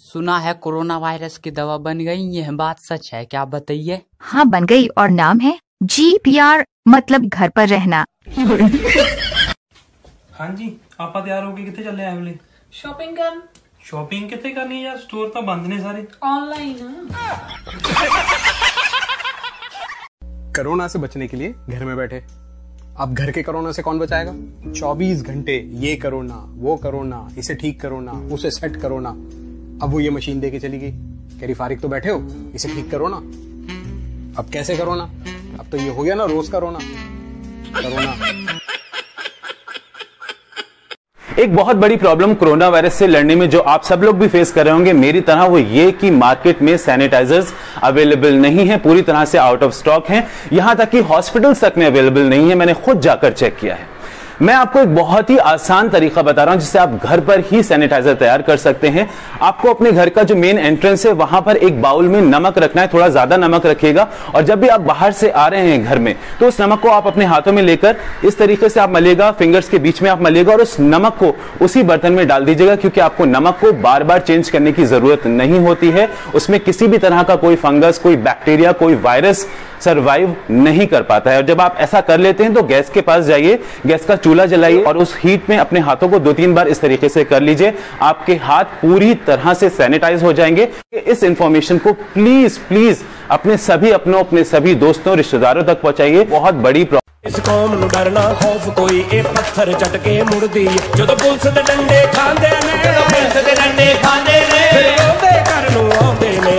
सुना है corona virus की दवा बन गई, यह बात सच है क्या? बताइए। हाँ बन गई और नाम है GPR, मतलब घर पर रहना। हाँ जी, आपा तैयार हो गए, कितने चले हैं अगले? शॉपिंग कर। शॉपिंग कितने करनी है यार, स्टोर तो बंद ने सारे। ऑनलाइन। कोरोना से बचने के लिए घर में बैठे। अब घर के कोरोना से कौन बचाएगा? 24 घंटे ये कोरोना, वो कोरोना, इसे ठीक करो ना, उसे सेट करो ना। अब वो ये मशीन दे के चली गई, कह रही फारिग तो बैठे हो, इसे ठीक करो ना। अब कैसे करो ना? अब तो ये हो गया ना रोज कोरोना। एक बहुत बड़ी प्रॉब्लम कोरोना वायरस से लड़ने में जो आप सब लोग भी फेस कर रहे होंगे मेरी तरह, वो ये कि मार्केट में सैनिटाइजर्स अवेलेबल नहीं है, पूरी तरह से आउट ऑफ स्टॉक हैं, यहां तक कि हॉस्पिटल्स तक में अवेलेबल नहीं है। मैंने खुद जाकर चेक किया है। मैं आपको एक बहुत ही आसान तरीका बता रहा हूं जिससे आप घर पर ही सैनिटाइजर तैयार कर सकते हैं। आपको अपने घर का जो मेन एंट्रेंस है वहां पर एक बाउल में नमक रखना है, थोड़ा ज्यादा नमक रखिएगा, और जब भी आप बाहर से आ रहे हैं घर में तो उस नमक को आप अपने हाथों में लेकर इस तरीके से आप मलिएगा, फिंगर्स के बीच में आप मलिएगा और उस नमक को उसी बर्तन में डाल दीजिएगा, क्योंकि आपको नमक को बार बार चेंज करने की जरूरत नहीं होती है। उसमें किसी भी तरह का कोई फंगस, कोई बैक्टीरिया, कोई वायरस सर्वाइव नहीं कर पाता है। और जब आप ऐसा कर लेते हैं तो गैस के पास जाइए, गैस का चूल्हा जलाइए और उस हीट में अपने हाथों को 2-3 बार इस तरीके से कर लीजिए। आपके हाथ पूरी तरह से सैनिटाइज हो जाएंगे। इस इंफॉर्मेशन को प्लीज प्लीज अपने सभी अपनों, अपने सभी दोस्तों, रिश्तेदारों तक पहुंचाइए। बहुत बड़ी इस कौम नु डरना खौफ कोई ए पत्थर चटके मुड़दी जदों पुलिस दे डंडे खांदे ने, ओदे घर नू आउंदे ने।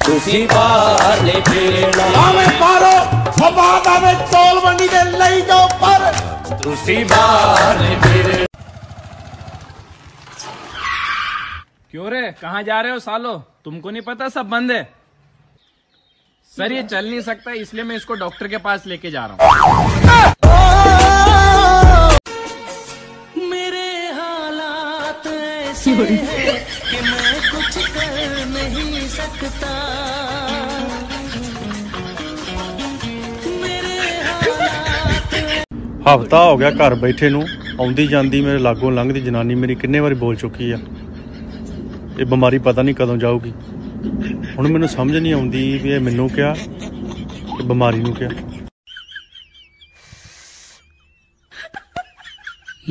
तुसी बाहर ले फेरना आवे पारो फवाद आवे तोल मंडी दे लई जाओ पर तुसी बाहर ले फेरना। क्यों रे, कहाँ जा रहे हो सालो? तुमको नहीं पता सब बंद है? सर ये चल नहीं सकता, इसलिए मैं इसको डॉक्टर के पास लेके जा रहा हूँ। मेरे हालात ऐसे हैं कि मैं कुछ कर नहीं सकता। हफ्ता हो गया घर बैठे नू, आउंदी जांदी मेरे लागों लंघदी जनानी मेरी किन्ने बारी बोल चुकी है ये बीमारी पता नहीं कदों जाऊगी। हुण मैनू समझ नहीं आउंदी भी ये मैनू क्या ते बीमारी नू क्या।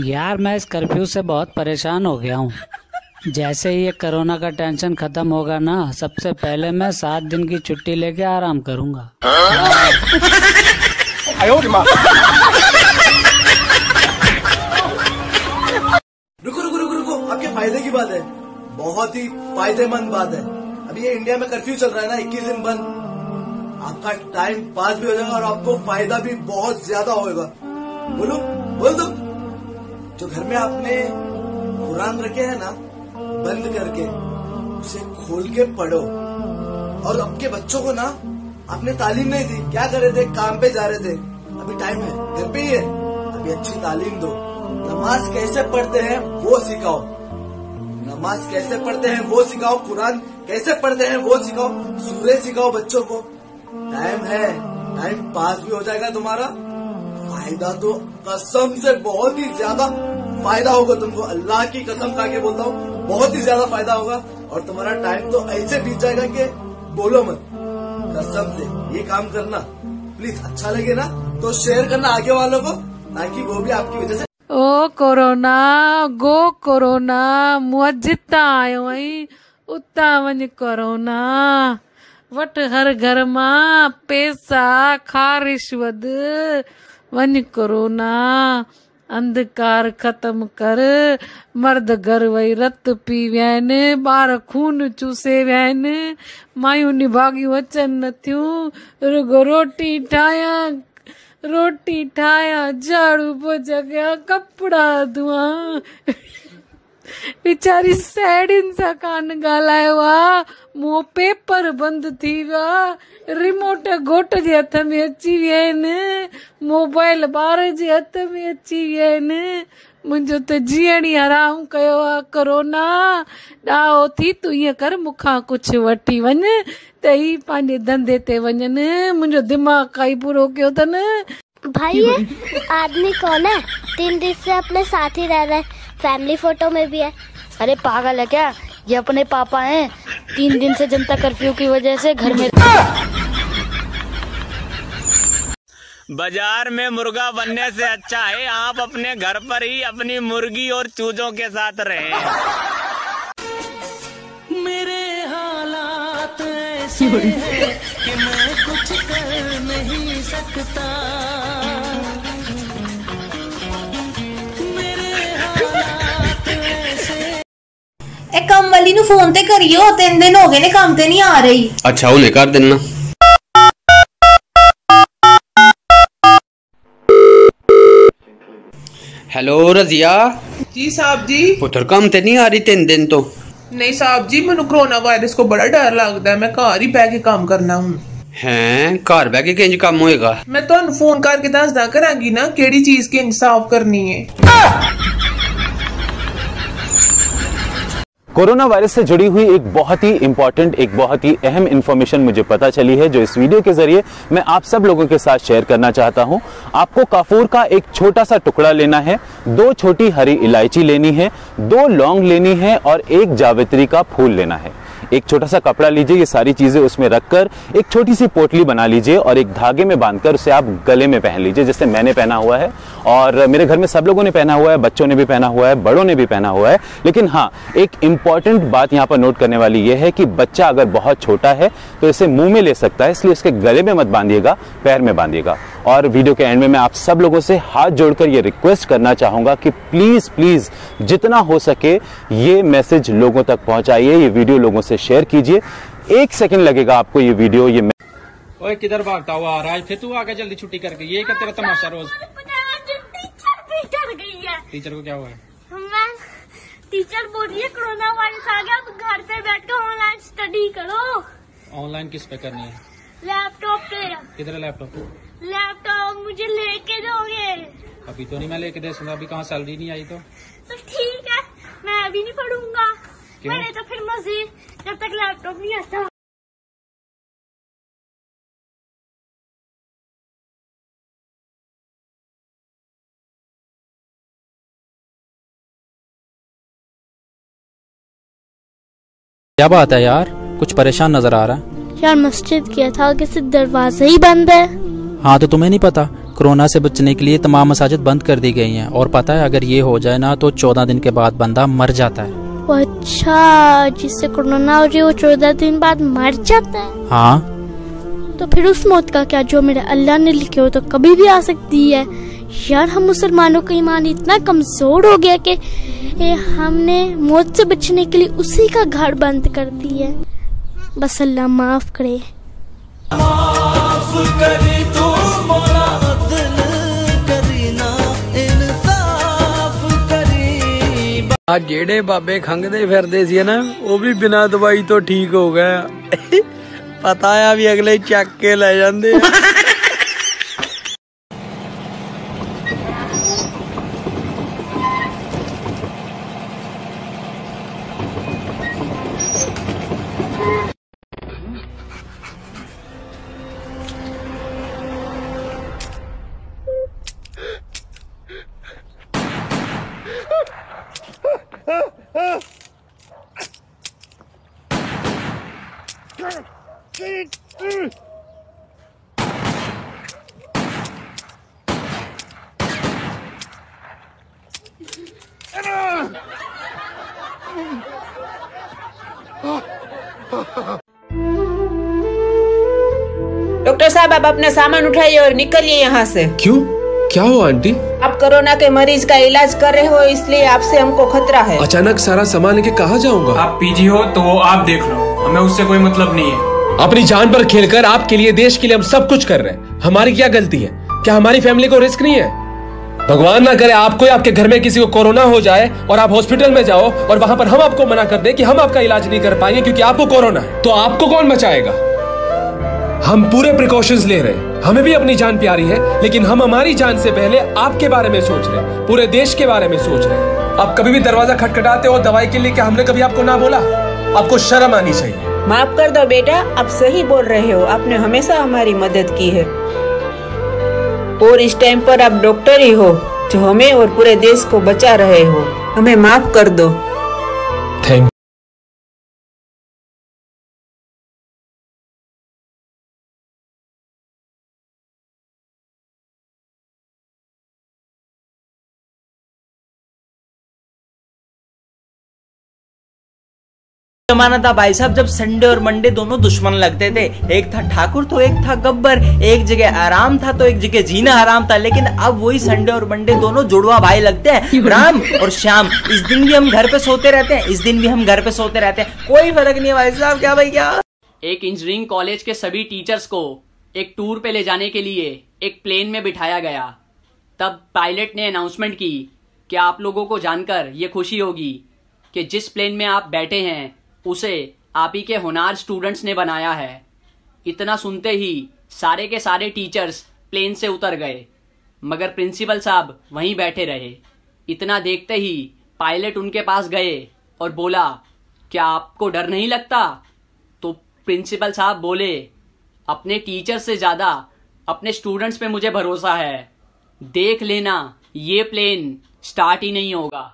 यार मैं इस कर्फ्यू से बहुत परेशान हो गया हूँ। जैसे ही ये कोरोना का टेंशन खत्म होगा ना, सबसे पहले मैं 7 दिन की छुट्टी लेके आराम करूंगा। रुको, आपके फायदे की बात है, बहुत ही फायदेमंद बात है। अभी ये इंडिया में कर्फ्यू चल रहा है ना, 21 दिन बंद, आपका टाइम पास भी हो जाएगा और आपको फायदा भी बहुत ज्यादा होगा। बोल दो, जो घर में आपने कुरान रखे हैं ना, बंद करके उसे खोल के पढ़ो। और आपके बच्चों को ना आपने तालीम नहीं दी, क्या कर रहे थे? काम पे जा रहे थे। अभी टाइम है, घर पे ही है, अभी अच्छी तालीम दो। नमाज कैसे पढ़ते हैं वो सिखाओ, नमाज कैसे पढ़ते हैं वो सिखाओ, कुरान कैसे पढ़ते हैं वो सिखाओ, सूरे सिखाओ बच्चों को। टाइम है, टाइम पास भी हो जाएगा तुम्हारा, फायदा तो कसम से बहुत ही ज्यादा फायदा होगा तुमको। अल्लाह की कसम खा के बोलता हूँ, बहुत ही ज्यादा फायदा होगा। और तुम्हारा टाइम तो ऐसे बीत जाएगा कि बोलो मत। कसम से ये काम करना प्लीज। अच्छा लगे ना तो शेयर करना आगे वालों को, ताकि वो भी आपकी वजह से। ओ कोरोना गो कोरोना, मुआ जिता आयो आई उता वञ कोरोना। वट हर घर मां पैसा खा रिश्वत, वञ कोरोना। अंधकार खत्म कर, मर्द घर वही रत पी विया आहिनि, ॿार खून चूसे विया आहिनि, मायूं निभागियूं अचनि नथियूं, रुगो रोटी ठाहियां, झाड़ू पोछा कया, कपिड़ा धोआं। वीचारी साहेड़ियुनि सां कान ॻाल्हायो आ, मूं पेपर बंद थी विया, रिमोट घोट जे हथ में अची विया आहिनि, मोबाइल ॿार जे हथ में अची विया आहिनि। मुंहिंजो त जीअण ई हराम कयो आहे कोरोना। ॾाहो थी तूं ईअं कर, मूंखां कुझु वठी वञ त ही पंहिंजे धंधे ते वञनि। मुंहिंजो दिमाग़ काई पूरो कयो अथनि। भाई ये आदमी कौन है? 3 दिन से अपने साथ ही रह रहा है, फैमिली फोटो में भी है। अरे पागल है क्या? ये अपने पापा हैं, 3 दिन से जनता कर्फ्यू की वजह से घर में। बाजार में मुर्गा बनने से अच्छा है आप अपने घर पर ही अपनी मुर्गी और चूजों के साथ रहें। मेरे हालात ऐसे हैं कि मैं कुछ कर नहीं सकता। मेरे हालात ऐसे। ए काम वाली नु फोन ते करियो, 3 दिन हो गए ने काम ते नहीं आ रही। अच्छा उन्हें कर देना। हेलो रजिया जी साहब जी। पुत्र काम ते नहीं आ रही 3 दिन तो। नहीं साहब जी, मैनू कोरोना वायरस को बड़ा डर लगता है, मैं घर ही बह के काम करना हूँ। हैं घर बह के किंज काम होएगा? मैं तुहानू फोन करके दसदा करांगी ना केड़ी चीज की इंसाफ करनी है। कोरोना वायरस से जुड़ी हुई एक बहुत ही इंपॉर्टेंट, एक बहुत ही अहम इंफॉर्मेशन मुझे पता चली है, जो इस वीडियो के जरिए मैं आप सब लोगों के साथ शेयर करना चाहता हूं। आपको काफूर का एक छोटा सा टुकड़ा लेना है, 2 छोटी हरी इलायची लेनी है, 2 लौंग लेनी है और 1 जावित्री का फूल लेना है। एक छोटा सा कपड़ा लीजिए, ये सारी चीजें उसमें रखकर एक छोटी सी पोटली बना लीजिए और एक धागे में बांधकर उसे आप गले में पहन लीजिए, जैसे मैंने पहना हुआ है और मेरे घर में सब लोगों ने पहना हुआ है, बच्चों ने भी पहना हुआ है, बड़ों ने भी पहना हुआ है। लेकिन हाँ, एक इंपॉर्टेंट बात यहाँ पर नोट करने वाली यह है कि बच्चा अगर बहुत छोटा है तो इसे मुंह में ले सकता है, इसलिए इसके गले में मत बांधिएगा, पैर में बांधिएगा। और वीडियो के एंड में मैं आप सब लोगों से हाथ जोड़कर ये रिक्वेस्ट करना चाहूंगा कि प्लीज प्लीज जितना हो सके ये मैसेज लोगों तक पहुंचाइए, ये वीडियो लोगों से शेयर कीजिए। 1 सेकंड लगेगा आपको ये वीडियो। ये ओए किधर भागता हुआ आ रहा है? फिर तू आके जल्दी छुट्टी करके, ये क्या तेरा तमाशा रोज? टीचर गई है। टीचर को क्या हुआ है? टीचर बोल रही है कोरोना वायरस आ गया, तो घर पे बैठ कर ऑनलाइन स्टडी करो। ऑनलाइन किस पे करनी है? लैपटॉप पे। किधर है लैपटॉप? लैपटॉप मुझे लेके दोगे? अभी तो नहीं मैं लेके दे सकता, अभी कहाँ सैलरी नहीं आई तो ठीक है, मैं अभी नहीं पढ़ूंगा। मैंने तो फिर मजे जब तक लैपटॉप नहीं आता। क्या बात है यार, कुछ परेशान नजर आ रहा है यार। मस्जिद के था सिर्फ दरवाजा ही बंद है। हाँ तो तुम्हें नहीं पता, कोरोना से बचने के लिए तमाम मसाजिद बंद कर दी गई हैं और पता है अगर ये हो जाए ना तो 14 दिन के बाद बंदा मर जाता है। अच्छा, जिससे कोरोना हो रही है वो 14 दिन बाद मर जाता है? हाँ। तो फिर उस मौत का क्या जो मेरे अल्लाह ने लिखे हो तो कभी भी आ सकती है। यार हम मुसलमानों का ईमान इतना कमजोर हो गया कि हमने मौत से बचने के लिए उसी का घर बंद कर दिया है। बस अल्लाह माफ करे। माफ करी तू मौला, अदल करी ना इंसाफ करी। आ जेड़े बाबे खंगदे फिरदे सी ना, वो भी बिना दवाई तो ठीक हो गए। पता है भी अगले चक के ले जाते। डॉक्टर साहब आप अपना सामान उठाइए और निकलिए यहाँ से। क्यों, क्या हुआ आंटी? आप कोरोना के मरीज का इलाज कर रहे हो इसलिए आपसे हमको खतरा है। अचानक सारा सामान लेके कहाँ जाऊंगा? आप पीजी हो तो आप देख लो, हमें उससे कोई मतलब नहीं है। अपनी जान पर खेलकर आपके लिए, देश के लिए हम सब कुछ कर रहे हैं। हमारी क्या गलती है? क्या हमारी फैमिली को रिस्क नहीं है? भगवान ना करे आपको या आपके घर में किसी को कोरोना हो जाए और आप हॉस्पिटल में जाओ और वहां पर हम आपको मना कर दें कि हम आपका इलाज नहीं कर पाएंगे क्योंकि आपको कोरोना है, तो आपको कौन बचाएगा? हम पूरे प्रिकॉशंस ले रहे हैं, हमें भी अपनी जान प्यारी है, लेकिन हम हमारी जान से पहले आपके बारे में सोच रहे हैं, पूरे देश के बारे में सोच रहे हैं। आप कभी भी दरवाजा खटखटाते हो दवाई के लिए, क्या हमने कभी आपको ना बोला? आपको शर्म आनी चाहिए। माफ कर दो बेटा, आप सही बोल रहे हो, आपने हमेशा हमारी मदद की है और इस टाइम पर आप डॉक्टर ही हो जो हमें और पूरे देश को बचा रहे हो। हमें माफ कर दो। थैंक जमाना था भाई साहब जब संडे और मंडे दोनों दुश्मन लगते थे। एक था ठाकुर तो एक था गब्बर, एक जगह आराम था तो एक जगह जीना हराम था। लेकिन अब वही संडे और मंडे दोनों जुड़वा भाई लगते हैं, राम और श्याम। इस दिन भी हम घर पे सोते रहते हैं, इस दिन भी हम घर पे सोते रहते हैं, कोई फर्क नहीं है भाई साहब। क्या भाई क्या। एक इंजीनियरिंग कॉलेज के सभी टीचर्स को एक टूर पे ले जाने के लिए एक प्लेन में बिठाया गया। तब पायलट ने अनाउंसमेंट की कि आप लोगों को जानकर ये खुशी होगी कि जिस प्लेन में आप बैठे हैं उसे आप ही के होनार स्टूडेंट्स ने बनाया है। इतना सुनते ही सारे के सारे टीचर्स प्लेन से उतर गए, मगर प्रिंसिपल साहब वहीं बैठे रहे। इतना देखते ही पायलट उनके पास गए और बोला, क्या आपको डर नहीं लगता? तो प्रिंसिपल साहब बोले, अपने टीचर से ज्यादा अपने स्टूडेंट्स पे मुझे भरोसा है। देख लेना ये प्लेन स्टार्ट ही नहीं होगा।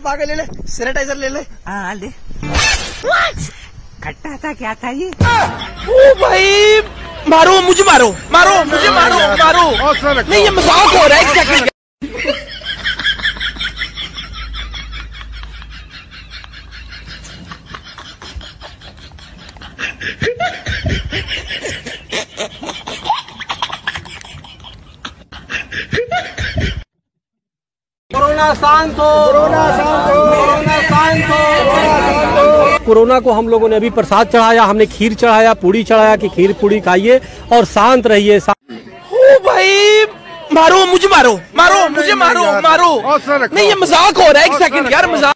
पागल ले ले, सैनिटाइजर ले ले। हाँ ले। खट्टा था क्या था ये? ओ भाई मारो मुझे, मारो मारो मुझे, मारो मारो। नहीं ये मजाक हो रहा है, एक सेकंड। कोरोना शांत हो, कोरोना शांत हो, कोरोना शांत हो। कोरोना को हम लोगों ने अभी प्रसाद चढ़ाया, हमने खीर चढ़ाया, पूड़ी चढ़ाया कि खीर पूड़ी खाइए और शांत रहिए। ओ भाई मारो मुझे, मारो मारो मुझे, मारो मारो। नहीं ये मजाक हो रहा है, एक सेकंड यार, मजाक।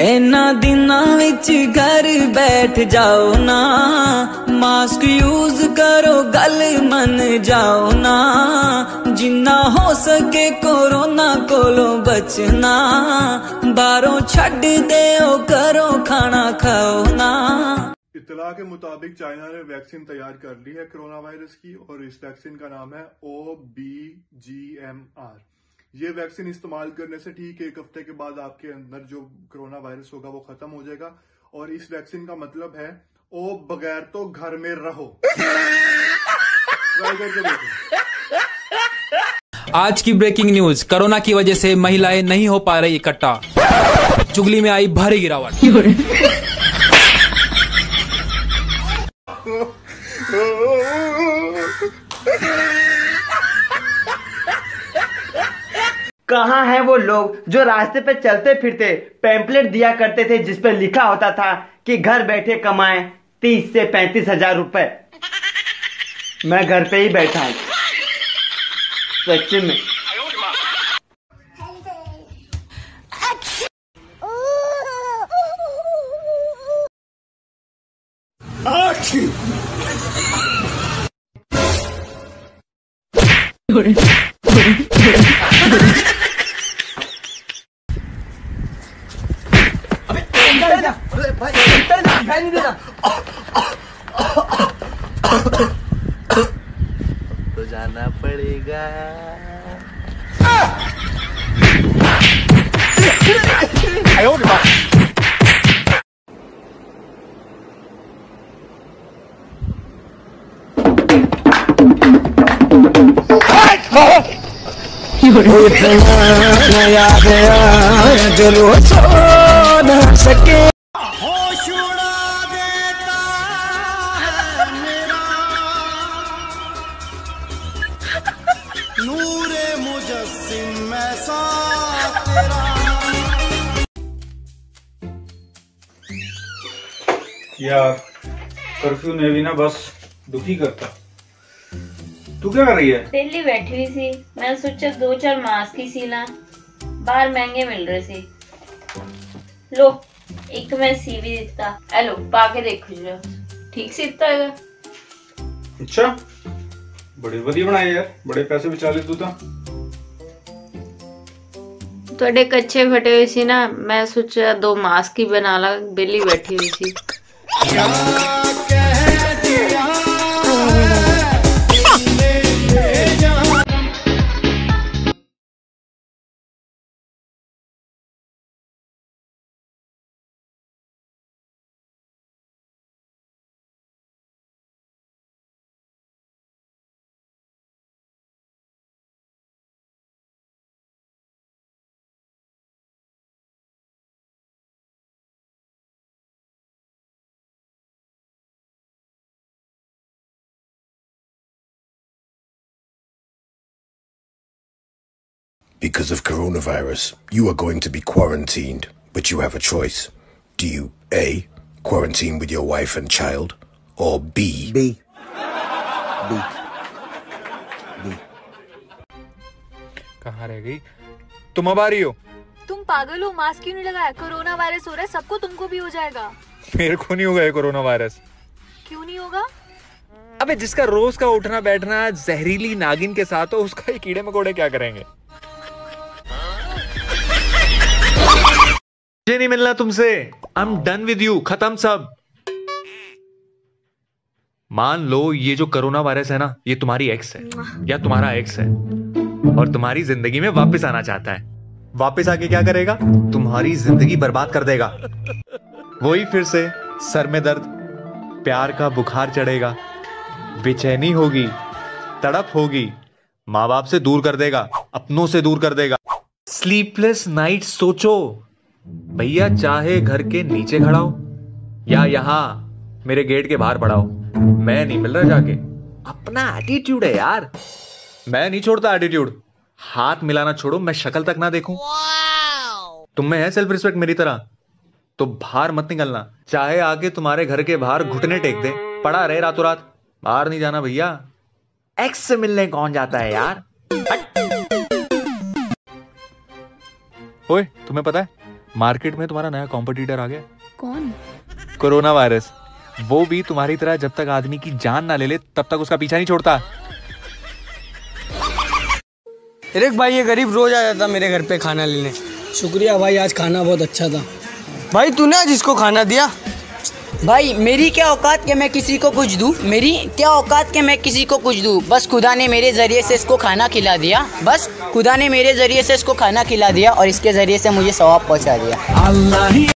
इन्ना दिनां विच घर बैठ जाओ ना, मास्क यूज करो गल मन जाओ ना, जिन्ना हो सके कोरोना कोलों बचना, बारों छड्ड देओ करो खाना खाओ ना। इत्तला के मुताबिक चाइना ने वैक्सीन तैयार कर ली है कोरोना वायरस की और इस वैक्सीन का नाम है OBGMR। ये वैक्सीन इस्तेमाल करने से ठीक 1 हफ्ते के बाद आपके अंदर जो कोरोना वायरस होगा वो खत्म हो जाएगा और इस वैक्सीन का मतलब है ओ बगैर तो घर में रहो। ट्राई करके देखो। आज की ब्रेकिंग न्यूज, कोरोना की वजह से महिलाएं नहीं हो पा रही इकट्ठा, चुगली में आई भारी गिरावट। कहाँ हैं वो लोग जो रास्ते पे चलते फिरते पैम्पलेट दिया करते थे जिस पे लिखा होता था कि घर बैठे कमाएं 30 से 35 हजार रुपए। मैं घर पे ही बैठा हूँ वैक्सीन में। तो जाना पड़ेगा। नया गया दिलो सो न सके। होश उड़ा देता है मेरा नूरे मुजस्सिम ऐसा तेरा। यार कर्फ्यू ने भी ना बस दुखी करता। तू क्या कर रही है? दिल्ली बैठी हुई सी, मैं सोचा 2-4 मास्क ही सीला, बाहर महंगे मिल रहे सी। लो एक मैं सी भी दिता, हेलो पाके देखो जरा ठीक सीता है। अच्छा बड़े वधिया बनाए यार, बड़े पैसे बचा ले तू तो। थोड़े कच्चे फटे हुए सी ना, मैं सोचा 2 मास्क ही बना ला, दिल्ली बैठी हुई सी। Because of coronavirus, you are going to be quarantined, but you have a choice. Do you A, quarantine with your wife and child, or B? B. कहाँ रह गई? तुम अब आ रही हो? तुम पागल हो, मास्क क्यों नहीं लगाया? कोरोना वायरस हो रहा है, सबको, तुमको भी हो जाएगा। मेरे को नहीं होगा ये कोरोना वायरस। क्यों नहीं होगा? अबे जिसका रोज का उठना बैठना जहरीली नागिन के साथ हो, उसका ये कीड़े मकोड़े क्या करेंगे? मुझे नहीं मिलना तुमसे। I am done with you, खत्म सब। मान लो ये जो कोरोना वायरस है ना, ये तुम्हारी एक्स है या तुम्हारा एक्स है और तुम्हारी जिंदगी में वापस आना चाहता है। वापस आके क्या करेगा? तुम्हारी जिंदगी बर्बाद कर देगा। वही फिर से सर में दर्द, प्यार का बुखार चढ़ेगा, बेचैनी होगी, तड़प होगी, माँ बाप से दूर कर देगा, अपनों से दूर कर देगा। स्लीपलेस नाइट सोचो भैया, चाहे घर के नीचे खड़ा हो या यहां मेरे गेट के बाहर पड़ा हो, मैं नहीं मिल रहा जाके। अपना एटीट्यूड है यार, मैं नहीं छोड़ता एटीट्यूड। हाथ मिलाना छोड़ो, मैं शक्ल तक ना देखूं। तुम में है सेल्फ रिस्पेक्ट मेरी तरह, तो बाहर मत निकलना। चाहे आके तुम्हारे घर के बाहर घुटने टेक दे, पड़ा रहे रातों रात, बाहर नहीं जाना भैया। एक्स से मिलने कौन जाता है यार? ओए तुम्हें पता है मार्केट में तुम्हारा नया कॉम्पिटिटर आ गया। कौन? Corona virus. वो भी तुम्हारी तरह जब तक आदमी की जान ना ले ले तब तक उसका पीछा नहीं छोड़ता। एक भाई ये गरीब रोज आ जाता मेरे घर पे खाना लेने। शुक्रिया भाई, आज खाना बहुत अच्छा था। भाई तूने आज इसको खाना दिया? भाई मेरी क्या औकात के मैं किसी को कुछ दूं, मेरी क्या औकात के मैं किसी को कुछ दूं। बस खुदा ने मेरे जरिए से इसको खाना खिला दिया, बस खुदा ने मेरे जरिए से इसको खाना खिला दिया और इसके जरिए से मुझे सवाब पहुंचा दिया।